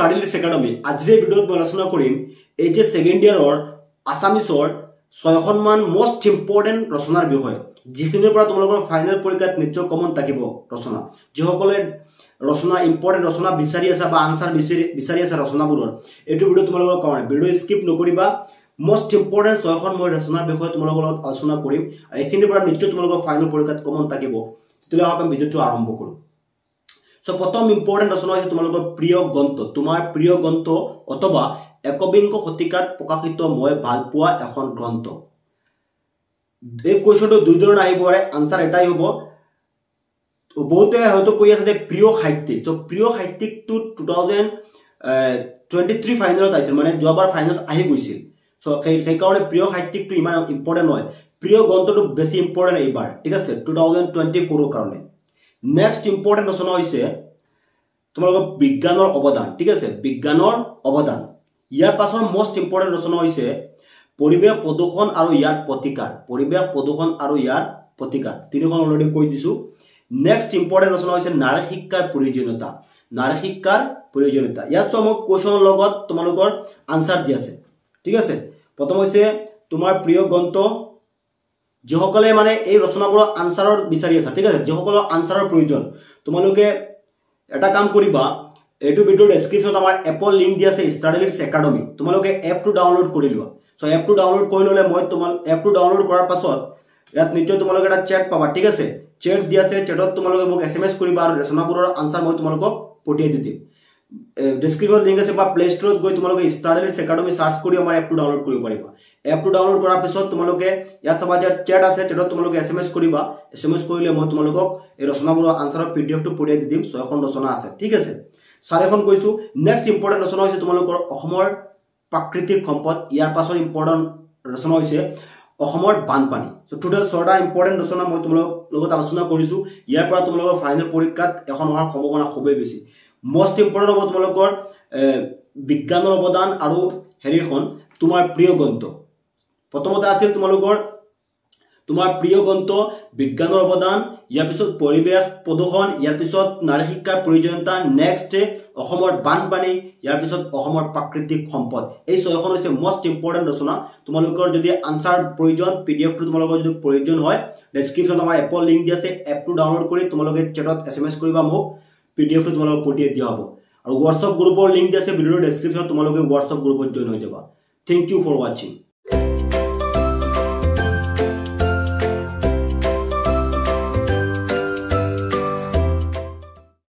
studies academy আজিৰ ভিডিঅ'ত মই আলোচনা কৰিম এই যে সেকেন্ড ইয়াৰৰ আসামিছৰ 6খনমান মোস্ট ইম্পৰ্টেন্ট ৰচনাৰ বিষয়ে যিখিনিৰ পৰা তোমালোকৰ ফাইনেল পৰীক্ষাত নিশ্চয় কমন থাকিব ৰচনা যিসকলে ৰচনা ইম্পৰ্টেন্ট ৰচনা বিচাৰি আছে বা আনসাৰ বিচাৰি আছে ৰচনাবোৰৰ এইটো ভিডিঅ' তোমালোকৰ কাৰণে ভিডিঅ' স্কিপ নকৰিবা মোস্ট ইম্পৰ্টেন্ট 6খন মই ৰচনাৰ বিষয়ে তোমালোকৰ লগত আলোচনা কৰিম আৰু এইখিনিৰ পৰা নিশ্চয় তোমালোকৰ ফাইনেল পৰীক্ষাত কমন থাকিব তেতিয়াহ'লে আমি ভিডিঅ'টো আৰম্ভ কৰোঁ সো প্ৰথম ইম্পৰ্টেন্ট ৰচনা হৈছে তোমালোকৰ প্ৰিয় গ্ৰন্থ তোমাৰ প্ৰিয় গ্ৰন্থ অথবা একবিংশ শতিকাত প্ৰকাশিত মই ভাল পোৱা এখন গ্ৰন্থ এই কোৱেশ্চনটো দুই ধৰণৰ আহিব পাৰে আনসাৰ এটাই হ'ব বহুতে হয়তো কৈ আছে যে প্ৰিয় সাহিত্যিক তো প্ৰিয় সাহিত্যিকটো 2023 ফাইনেলত আহিছিল মানে যোৱাবাৰ ফাইনেলত আহি গৈছিল সো সেই কাৰণে প্ৰিয় সাহিত্যিকটো ইমান ইম্পৰ্টেন্ট নহয় প্ৰিয় গ্ৰন্থটো বেছি ইম্পৰ্টেন্ট এইবাৰ ঠিক আছে 2024 কাৰণে নেক্সট ইম্পৰ্টেন্ট ৰচনা হৈছে তোমালোকৰ বিজ্ঞানৰ অৱদান ঠিক আছে বিজ্ঞানৰ অৱদান ইয়াৰ পাছৰ মোস্ট ইম্পৰ্টেন্ট ৰচনা হৈছে পৰিবেশ প্ৰদূষণ আৰু ইয়াৰ প্ৰতিকাৰ পৰিবেশ প্ৰদূষণ আৰু ইয়াৰ প্ৰতিকাৰ তিনিখন অলৰেডি কৈ দিছো নেক্সট ইম্পৰ্টেন্ট ৰচনা হৈছে নাৰী শিক্ষাৰ প্ৰয়োজনীয়তা ইয়াত তো মই কোৱেশ্চনৰ লগত তোমালোকৰ আনসাৰ দি আছে ঠিক আছে প্ৰথম হৈছে তোমাৰ প্ৰিয় গ্ৰন্থ যিসকলে মানে এই ৰচনাবোৰৰ আনসাৰৰ বিচাৰি আছে ঠিক আছে যিসকলৰ আনসাৰৰ প্ৰয়োজন তোমালোকে এটা কাম কৰিবা এইটো ভিডিঅ'ৰ ডেসক্ৰিপচনত আমাৰ এপৰ লিংক দি আছে স্টাডিজ একাডেমি তোমালোকে এপটো ডাউনলোড কৰি লোৱা সো এপটো ডাউনলোড কৰি ললে মই তোমাৰ এপটো ডাউনলোড কৰাৰ পাছত ইয়াত নিশ্চয় তোমালোকে এটা চ্যাট পাবা ঠিক আছে চ্যাট দি আছে চ্যাটত তোমালোকে মোক এসএমএস কৰিবা আৰু ৰচনাবোৰৰ আনসাৰ মই তোমালোকক পঠিয়াই দি দিম ডেসক্ৰিপচনত লিংক আছে বা প্লে ষ্টৰত গৈ তোমালোকে স্টাডিজ একাডেমি সাৰ্চ কৰি আমাৰ এপটো ডাউনলোড কৰিব পাৰিবা এপটো ডাউনলোড কৰাৰ পিছত তোমালোকে ইয়াত চাবা যে চ্যাট আছে চ্যাটত তোমালোকে এসএমএস কৰিবা এসএমএস কৰিলে মই তোমালোকক এই ৰচনাবোৰৰ আনসাৰৰ পিডিএফটো পঠিয়াই দি দিম 6খন ৰচনা আছে ঠিক আছে 4খন কৈছো নেক্সট ইম্পৰ্টেন্ট ৰচনা হৈছে তোমালোকৰ অসমৰ প্ৰাকৃতিক সম্পদ ইয়াৰ পাছৰ ইম্পৰ্টেন্ট ৰচনা হৈছে অসমৰ বানপানী সো টোটাল 6টা ইম্পৰ্টেন্ট ৰচনা মই তোমালোকৰ লগত আলোচনা কৰিছো ইয়াৰ পৰা তোমালোকৰ ফাইনেল পৰীক্ষাত এখন হোৱাৰ সম্ভাৱনা খুবেই বেছি মোস্ট ইম্পৰ্টেন্ট হ'ব তোমালোকৰ বিজ্ঞানৰ অৱদান আৰু হেৰিখন তোমাৰ প্ৰিয় গ্ৰন্থ প্ৰথমতে আছিল তোমালোকৰ তোমাৰ প্ৰিয় গ্ৰন্থ বিজ্ঞানৰ অৱদান ইয়াৰ পিছত পৰিবেশ প্ৰদূষণ ইয়াৰ পিছত নাৰী শিক্ষাৰ প্ৰয়োজনীয়তা নেক্সট অসমৰ বানপানী ইয়াৰ পিছত অসমৰ প্ৰাকৃতিক সম্পদ এই 6খন হৈছে মোস্ট ইম্পৰ্টেন্ট ৰচনা তোমালোকৰ যদি আনসাৰ প্ৰয়োজন পিডিএফটো তোমালোকৰ যদি প্ৰয়োজন হয় ডেসক্ৰিপচনত আমাৰ এপৰ লিংক দি আছে এপটো ডাউনলোড কৰি তোমালোকে চ্যাটত এসএমএস কৰিবা মোক পিডিএফটো তোমালোকক পঠিয়াই দিয়া হ'ব আৰু WhatsApp গ্ৰুপৰ লিংক দি আছে ভিডিঅ'ৰ ডেসক্ৰিপচনত তোমালোকে WhatsApp গ্ৰুপত জয়েন হৈ যাবা থ্যাংক ইউ ফৰ ওয়াচিং